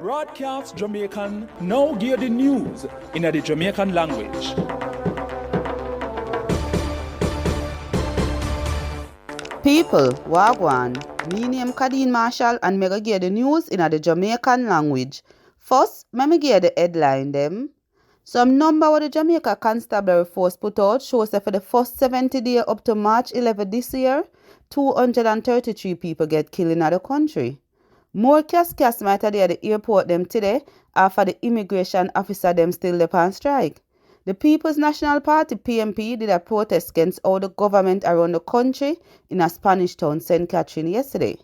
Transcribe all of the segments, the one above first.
Braadkyaas Jamiekan now give the news in the Jamaican language. People, Wagwan, me name Kadeen Marshall and me go give the news in the Jamaican language. First, me give the headline them. Some number what the Jamaica Constabulary Force put out shows that for the first 70 days up to March 11 this year, 233 people get killed in the country. More cascas might have at the airport them today after the immigration officer them still up on strike. The People's National Party PMP did a protest against all the government around the country in a Spanish town, St. Catherine, yesterday.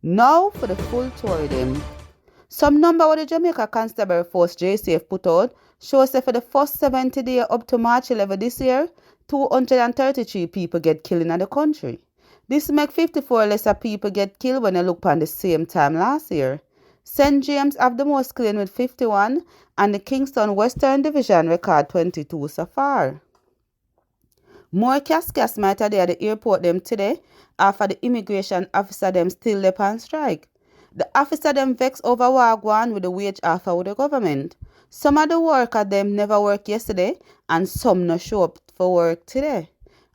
Now for the full tour of them. Some number what the Jamaica Constabulary Force JCF put out shows that for the first 70 days up to March 11 this year, 233 people get killed in the country. This make 54 lesser people get killed when they look on the same time last year. St. James have the most killing with 51 and the Kingston Western Division record 22 so far. More cascas might have at the airport them today after the immigration officer them still up on strike. The officer them vex over Wagwan with the wage offer with the government. Some of the workers them never work yesterday and some no show up for work today.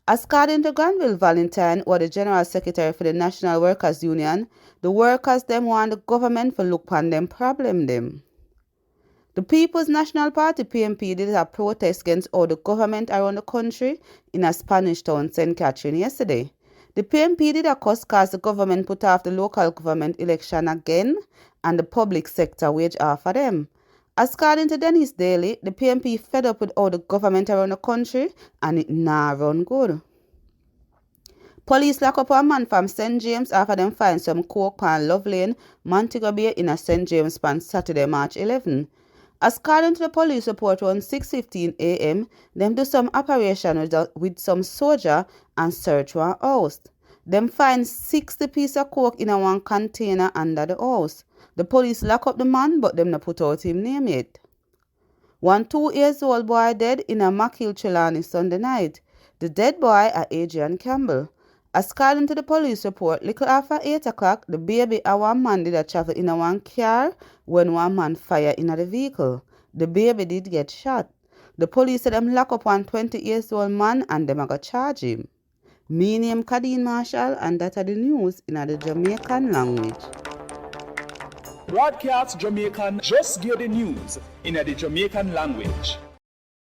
According to Granville Valentine, or the General Secretary for the National Workers Union, the workers them want the government to look upon them problem them. The People's National Party PMP did a protest against all the government around the country in a Spanish town, St. Catherine, yesterday. The PMP did a cause the government put off the local government election again and the public sector wage offer them. According to Dennis Daly, the PMP fed up with all the government around the country and it nah run good. Police lock up a man from St. James after them find some coke on Love Lane, Montego Bay in a St. James on Saturday, March 11. According to the police report on 6:15 a.m., them do some operation with some soldier and search one house. Them find 60 pieces of coke in a one container under the house. The police lock up the man, but them not put out him name yet. One 2-year-old boy dead in a Makil Trelawney Sunday night. The dead boy are Adrian Campbell. According to the police report, little after 8 o'clock, the baby and one man did a travel in a one car when one man fire in the vehicle. The baby did get shot. The police said them lock up one 20-year-old man and them go charge him. Me name Kadeen Marshall and that are the news in the Jamaican language. Braadkyaas Jamiekan just give the news in the Jamaican language.